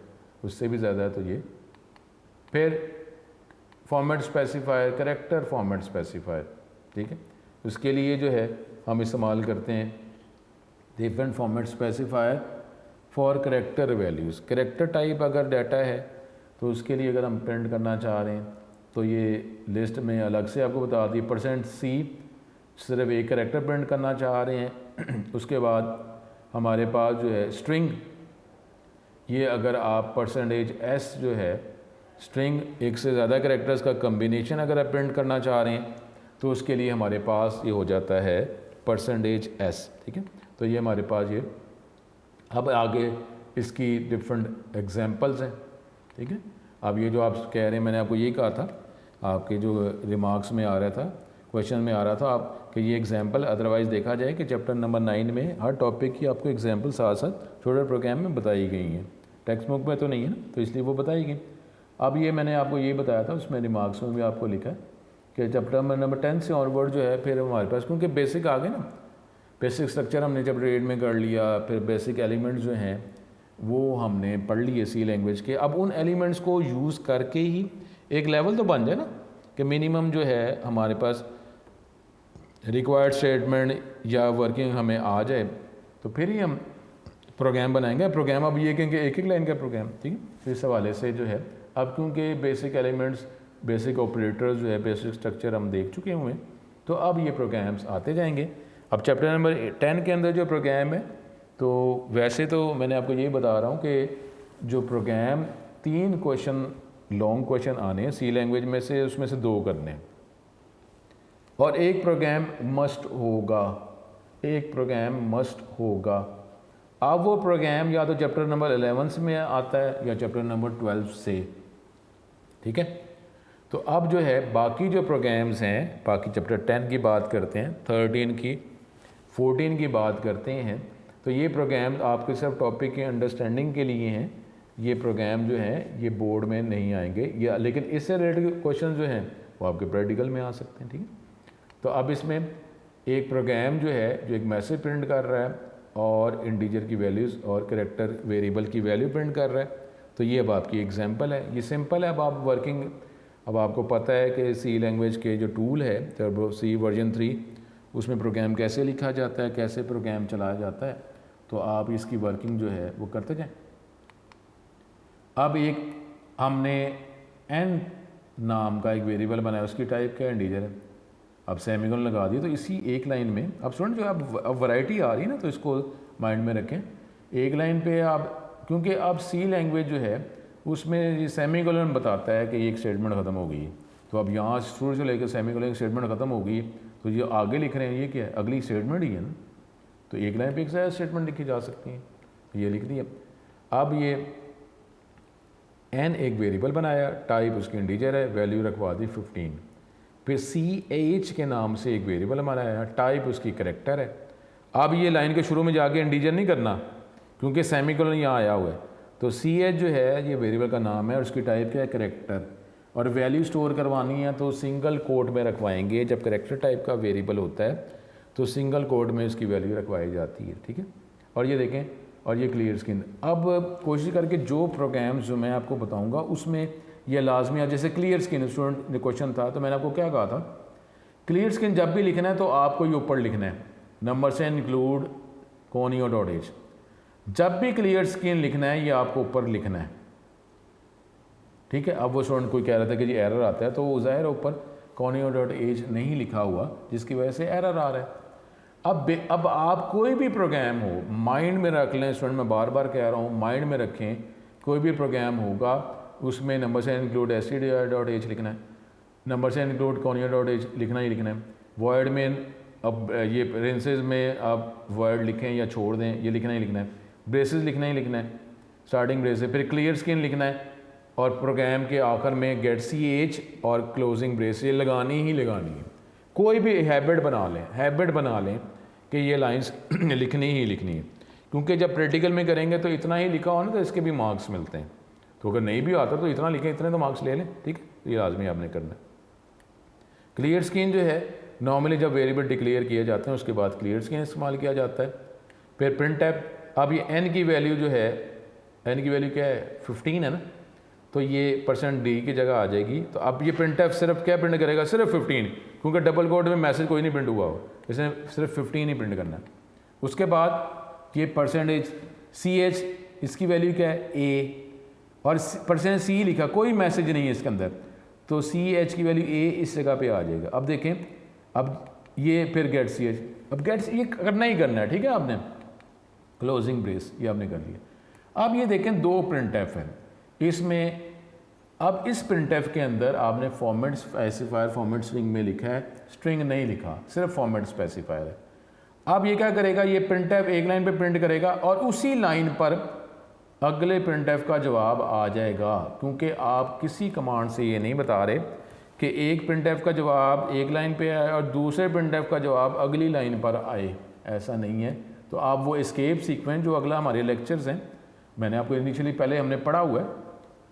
उससे भी ज़्यादा है तो ये। फिर format specifier, character format specifier, ठीक है, उसके लिए जो है हम इस्तेमाल करते हैं different format specifier for character values. Character type अगर डाटा है तो उसके लिए अगर हम प्रिंट करना चाह रहे हैं तो ये लिस्ट में अलग से आपको बता दी। %C सिर्फ एक करेक्टर प्रिंट करना चाह रहे हैं। उसके बाद हमारे पास जो है स्ट्रिंग, ये अगर आप %S जो है स्ट्रिंग एक से ज़्यादा करेक्टर्स का कम्बिनेशन अगर आप प्रिंट करना चाह रहे हैं तो उसके लिए हमारे पास ये हो जाता है %S, ठीक है। तो ये हमारे पास ये, अब आगे इसकी डिफरेंट एग्जांपल्स हैं, ठीक है। अब ये जो आप कह रहे हैं, मैंने आपको यही कहा था, आपके जो रिमार्क्स में आ रहा था, क्वेश्चन में आ रहा था आप कि ये एग्जांपल, अदरवाइज़ देखा जाए कि चैप्टर नंबर 9 में हर टॉपिक की आपको एग्जांपल साथ साथ छोटे प्रोग्राम में बताई गई हैं। टेक्स्ट बुक में तो नहीं है ना, तो इसलिए वो बताई गई। अब ये मैंने आपको ये बताया था, उसमें रिमार्क्स में भी आपको लिखा है कि चैप्टर नंबर 10 से ऑनवर्ड जो है फिर हमारे पास, क्योंकि बेसिक आ गए ना, बेसिक स्ट्रक्चर हमने चैप्टर 8 में कर लिया, फिर बेसिक एलिमेंट्स जो हैं वो हमने पढ़ लिए सी लैंग्वेज के। अब उन एलिमेंट्स को यूज़ करके ही एक लेवल तो बन जाए ना कि मिनिमम जो है हमारे पास रिक्वायर्ड स्टेटमेंट या वर्किंग हमें आ जाए, तो फिर ही हम प्रोग्राम बनाएंगे। प्रोग्राम अब ये कहेंगे एक एक लाइन का प्रोग्राम, ठीक है। तो इस हवाले से जो है अब क्योंकि बेसिक एलिमेंट्स, बेसिक ऑपरेटर्स जो है, बेसिक स्ट्रक्चर हम देख चुके हुए हैं, तो अब ये प्रोग्राम्स आते जाएंगे। अब चैप्टर नंबर 10 के अंदर जो प्रोग्राम है, तो वैसे तो मैंने आपको यही बता रहा हूँ कि जो प्रोग्राम 3 क्वेश्चन, लॉन्ग क्वेश्चन आने हैं सी लैंग्वेज में से, उसमें से 2 करने हैं, और एक प्रोग्राम मस्ट होगा, एक प्रोग्राम मस्ट होगा। अब वो प्रोग्राम या तो चैप्टर नंबर 11 में आता है या चैप्टर नंबर 12 से, ठीक है। तो अब जो है बाकी जो प्रोग्राम्स हैं, बाकी चैप्टर 10 की बात करते हैं, 13 की, 14 की बात करते हैं, तो ये प्रोग्राम आपके सिर्फ टॉपिक की अंडरस्टैंडिंग के लिए हैं। ये प्रोग्राम जो हैं ये बोर्ड में नहीं आएंगे, या लेकिन इससे रिलेटेड क्वेश्चन जो हैं वो आपके प्रैक्टिकल में आ सकते हैं, ठीक है। तो अब इसमें एक प्रोग्राम जो है जो एक मैसेज प्रिंट कर रहा है और इंटीजर की वैल्यूज़ और कैरेक्टर वेरिएबल की वैल्यू प्रिंट कर रहा है, तो ये अब आपकी एग्जांपल है। ये सिंपल है। अब आप वर्किंग, अब आपको पता है कि सी लैंग्वेज के जो टूल है टर्बो सी वर्जन 3, उसमें प्रोग्राम कैसे लिखा जाता है, कैसे प्रोग्राम चलाया जाता है, तो आप इसकी वर्किंग जो है वो करते जाएं। अब एक हमने n नाम का एक वेरिएबल बनाया, उसकी टाइप क्या है, इंटीजर है। अब सेमीकोलन लगा दिए, तो इसी एक लाइन में अब स्टूडेंट जो अब वैरायटी आ रही है ना, तो इसको माइंड में रखें। एक लाइन पे आप, क्योंकि अब सी लैंग्वेज जो है उसमें ये सेमीकोलन बताता है कि एक स्टेटमेंट ख़त्म हो गई, तो अब यहाँ शुरू से लेकर सेमीकोलन स्टेटमेंट ख़त्म हो गई, तो ये आगे लिख रहे हैं ये क्या है, अगली स्टेटमेंट ही है ना, तो एक लाइन पे एक से स्टेटमेंट लिखी जा सकती है, तो ये लिख दिया। अब ये n एक वेरिएबल बनाया, टाइप उसकी इंटीजर है, वैल्यू रखवा दी 15। फिर CH के नाम से एक वेरिएबल बनाया, टाइप उसकी कैरेक्टर है। अब ये लाइन के शुरू में जाके इंटीजर नहीं करना क्योंकि सेमीकोलन यहाँ आया हुआ है, तो CH जो है ये वेरिएबल का नाम है और उसकी टाइप क्या है, कैरेक्टर, और वैल्यू स्टोर करवानी है तो सिंगल कोट में रखवाएंगे। जब कैरेक्टर टाइप का वेरिएबल होता है तो सिंगल कोट में उसकी वैल्यू रखवाई जाती है, ठीक है। और ये देखें, और ये क्लियर स्क्रीन। अब कोशिश करके जो प्रोग्राम्स जो मैं आपको बताऊंगा उसमें ये लाजमी है, जैसे क्लियर स्क्रीन स्टूडेंट ने क्वेश्चन था, तो मैंने आपको क्या कहा था, क्लियर स्क्रीन जब भी लिखना है तो आपको ये ऊपर लिखना है, नंबर से इंक्लूड कोनियो डॉट एज। जब भी क्लियर स्क्रीन लिखना है ये आपको ऊपर लिखना है, ठीक है। अब वो स्टूडेंट कोई कह रहा था कि जी एरर आता है, तो वो ज़ाहिर है ऊपर कोनियो डॉट एज नहीं लिखा हुआ, जिसकी वजह से एरर आ रहा है। अब आप कोई भी प्रोग्राम हो माइंड में रख लें स्टूडेंट, मैं बार बार कह रहा हूँ माइंड में रखें, कोई भी प्रोग्राम होगा उसमें नंबर से इंक्लूड str.h लिखना है, नंबर से इंक्लूड कोनियो डॉट एच लिखना ही लिखना है। वॉइड में अब ये रेंसेज में आप वर्ड लिखें या छोड़ दें, ये लिखना ही लिखना है। ब्रेसेस लिखना ही लिखना है, स्टार्टिंग ब्रेसेस, फिर क्लियर स्क्रीन लिखना है, और प्रोग्राम के आखिर में गेट CH और क्लोजिंग ब्रेस ये लगानी ही लगानी है। कोई भी हैबिट बना लें कि ये लाइंस लिखनी ही लिखनी है, क्योंकि जब प्रैक्टिकल में करेंगे तो इतना ही लिखा हो ना तो इसके भी मार्क्स मिलते हैं। तो अगर नहीं भी आता तो इतना लिखें, इतने तो मार्क्स ले लें, ठीक है। ये लाजमी आपने करना है। क्लियर स्क्रीन जो है नॉर्मली जब वेरिएबल डिक्लेयर किए जाते हैं उसके बाद क्लियर स्क्रीन इस्तेमाल किया जाता है। फिर प्रिंट टैब, अब ये n की वैल्यू जो है एन की वैल्यू क्या है 15 है ना, तो ये %d की जगह आ जाएगी। तो अब ये प्रिंट एफ सिर्फ क्या प्रिंट करेगा, सिर्फ 15, क्योंकि डबल कोट में मैसेज कोई नहीं प्रिंट हुआ हो, इसने सिर्फ 15 ही प्रिंट करना है। उसके बाद ये %ch, इसकी वैल्यू क्या है a, और %c लिखा, कोई मैसेज नहीं है इसके अंदर, तो ch की वैल्यू a इस जगह पे आ जाएगा। अब देखें, अब ये फिर गेट ch, अब गेट ये करना ही करना है, ठीक है, आपने क्लोजिंग ब्रेस ये आपने कर लिया। अब ये देखें 2 प्रिंट एफ है इसमें। अब इस प्रिंट एफ के अंदर आपने फॉर्मेट स्पेसिफायर फॉर्मेट स्ट्रिंग में लिखा है, स्ट्रिंग नहीं लिखा, सिर्फ फॉर्मेट स्पेसिफायर है। अब ये क्या करेगा, ये प्रिंट एफ एक लाइन पे प्रिंट करेगा और उसी लाइन पर अगले प्रिंट एफ का जवाब आ जाएगा, क्योंकि आप किसी कमांड से ये नहीं बता रहे कि एक प्रिंट एफ का जवाब एक लाइन पे आए और दूसरे प्रिंट एफ का जवाब अगली लाइन पर आए, ऐसा नहीं है। तो आप वो एस्केप सीक्वेंस जो अगला हमारे लेक्चर्स हैं, मैंने आपको इनिशियली पहले हमने पढ़ा हुआ है,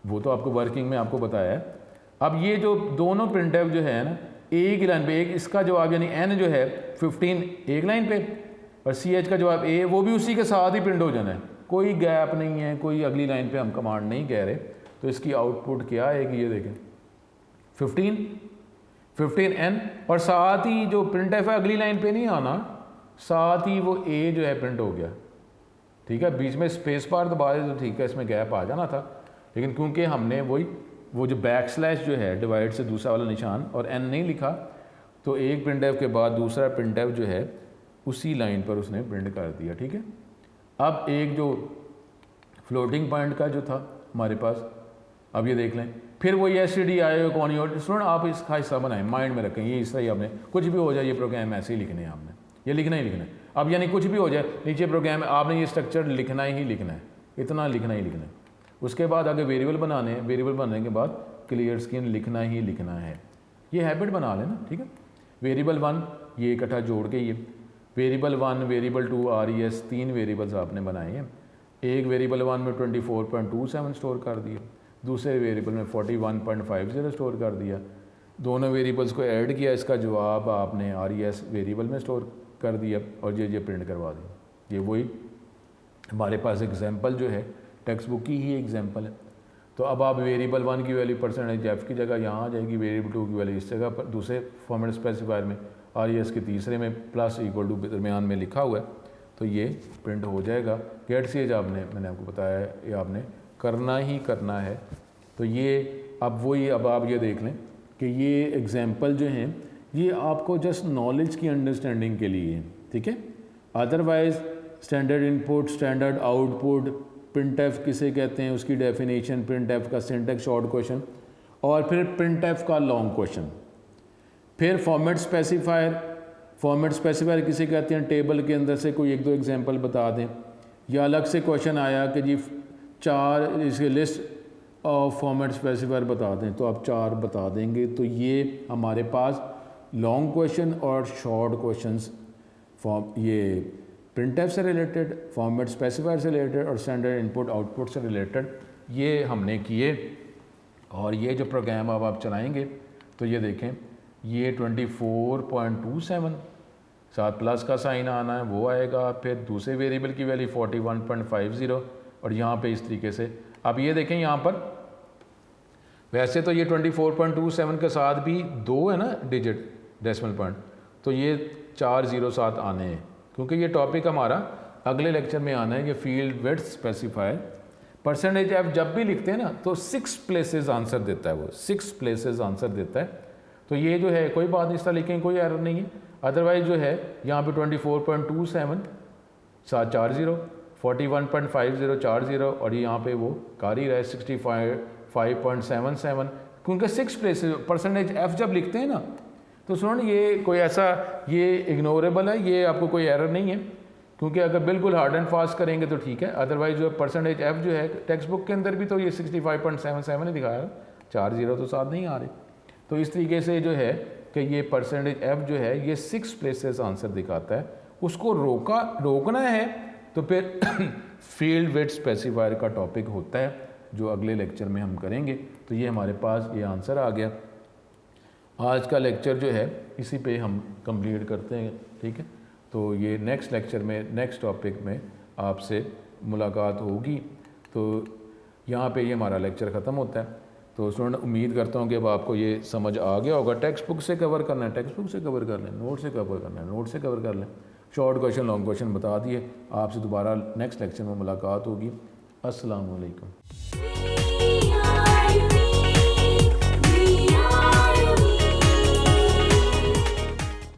वो तो आपको वर्किंग में आपको बताया है। अब ये जो दोनों प्रिंट एफ जो है ना, एक ही लाइन पे, एक इसका जवाब यानी n जो है 15 एक लाइन पे और ch का जवाब a, वो भी उसी के साथ ही प्रिंट हो जाना है, कोई गैप नहीं है, कोई अगली लाइन पे हम कमांड नहीं कह रहे। तो इसकी आउटपुट क्या आएगी, ये देखें 15n, और साथ ही जो प्रिंट एफ है अगली लाइन पे नहीं आना, साथ ही वो a जो है प्रिंट हो गया, ठीक है। बीच में स्पेस बार दबा दे तो ठीक है, इसमें गैप आ जाना था, लेकिन क्योंकि हमने वो जो बैक स्लैश जो है डिवाइड से दूसरा वाला निशान और n नहीं लिखा, तो एक प्रिंट एफ के बाद दूसरा प्रिंट एफ जो है उसी लाइन पर उसने प्रिंट कर दिया, ठीक है। अब एक जो फ्लोटिंग पॉइंट का जो था हमारे पास, अब ये देख लें, फिर वो STD आए कौन ही और स्टूडेंट आप इसका हिस्सा बनाएं, माइंड में रखें, ये इस तरह ही आपने कुछ भी हो जाए ये प्रोग्राम ऐसे ही लिखने हैं, आपने ये लिखना ही लिखना है। अब यानी कुछ भी हो जाए नीचे प्रोग्राम आपने ये स्ट्रक्चर लिखना ही लिखना है, इतना लिखना ही लिखना है। उसके बाद आगे वेरिएबल बनाने हैं, वेरिएबल बनाने के बाद क्लियर स्क्रीन लिखना ही लिखना है, ये हैबिट बना लेना, ठीक है। वेरिएबल 1 ये इकट्ठा जोड़ के, ये वेरिएबल 1 वेरिएबल 2 RES 3 वेरिएबल्स आपने बनाए हैं। एक वेरिएबल 1 में 24.27 स्टोर कर दिया, दूसरे वेरिएबल में 41.50 स्टोर कर दिया, दोनों वेरिएबल्स को ऐड किया, इसका जवाब आपने RES वेरिएबल में स्टोर कर दिया और ये प्रिंट करवा दिया। ये वही हमारे पास एग्जांपल जो है टेक्स्ट बुक की ही एग्जांपल है। तो अब आप वेरिएबल 1 की वैल्यू %f की जगह यहाँ आ जाएगी, वेरिएबल 2 की वैल्यू इस जगह पर दूसरे फॉर्मेट स्पेसिफायर में, RES के तीसरे में प्लस इक्वल टू दरमियान में लिखा हुआ है, तो ये प्रिंट हो जाएगा। गेट ch आपने, मैंने आपको बताया है, ये आपने करना ही करना है। तो ये अब वही, अब आप ये देख लें कि ये एग्जांपल जो हैं ये आपको जस्ट नॉलेज की अंडरस्टैंडिंग के लिए है, ठीक है। Otherwise standard input, standard output, print F किसे कहते हैं उसकी डेफिनेशन, प्रिंट एफ का सिंटैक्स शॉर्ट क्वेश्चन, और फिर प्रिंट एफ का लॉन्ग क्वेश्चन, फिर फॉर्मेट स्पेसिफायर। फॉर्मेट स्पेसिफायर किसे कहते हैं, टेबल के अंदर से कोई 1-2 एग्जांपल बता दें, या अलग से क्वेश्चन आया कि जी 4 इसके लिस्ट ऑफ फॉर्मेट स्पेसिफायर बता दें, तो आप 4 बता देंगे। तो ये हमारे पास लॉन्ग क्वेश्चन और शॉर्ट क्वेश्चंस ये प्रिंट एफ से रिलेटेड, फॉर्मेट स्पेसिफायर से रिलेटेड और स्टैंडर्ड इनपुट आउटपुट से रिलेटेड ये हमने किए। और ये जो प्रोग्राम अब आप चलाएंगे तो ये देखें, ये 24.27 साथ प्लस का साइन आना है वो आएगा, फिर दूसरे वेरिएबल की वैल्यू 41.50 और यहाँ पे इस तरीके से। अब ये देखें यहाँ पर वैसे तो ये 24.27 के साथ भी 2 है ना डिजिट डेसिमल पॉइंट, तो ये 4 0 साथ आने हैं, क्योंकि ये टॉपिक हमारा अगले लेक्चर में आना है। ये फील्ड विड्थ स्पेसिफायर %f जब भी लिखते हैं ना तो 6 प्लेसेस आंसर देता है, वो 6 प्लेसेस आंसर देता है। तो ये जो है कोई बात नहीं, इस तरह लिखें, कोई एरर नहीं है। अदरवाइज जो है यहाँ पे 24.27 साथ 4 0, 41.50 4 0 और यहाँ पे वो कर ही रहा है 65.77, क्योंकि 6 प्लेसेस %f जब लिखते हैं ना तो सुनो ये कोई ऐसा ये इग्नोरेबल है, ये आपको कोई एरर नहीं है, क्योंकि अगर बिल्कुल हार्ड एंड फास्ट करेंगे तो ठीक है। अदरवाइज जो %f जो है टेक्स्ट बुक के अंदर भी तो ये 65.77 ही दिखाया, 4 0 तो साथ नहीं आ रहे। तो इस तरीके से जो है कि ये %f जो है ये 6 प्लेसेस आंसर दिखाता है। उसको रोकना है तो फिर फील्ड विड्थ स्पेसिफायर का टॉपिक होता है जो अगले लेक्चर में हम करेंगे। तो ये हमारे पास ये आंसर आ गया। आज का लेक्चर जो है इसी पे हम कंप्लीट करते हैं, ठीक है। तो ये नेक्स्ट लेक्चर में नेक्स्ट टॉपिक में आपसे मुलाकात होगी। तो यहाँ पे ये हमारा लेक्चर ख़त्म होता है। तो स्टूडेंट उम्मीद करता हूँ कि अब आपको ये समझ आ गया होगा। टेक्स्ट बुक से कवर करना है टेक्स्ट बुक से कवर कर लें, नोट से कवर करना है नोट से कवर कर लें, शॉर्ट क्वेश्चन लॉन्ग क्वेश्चन बता दिए। आपसे दोबारा नेक्स्ट लेक्चर में मुलाकात होगी। अस्सलाम वालेकुम।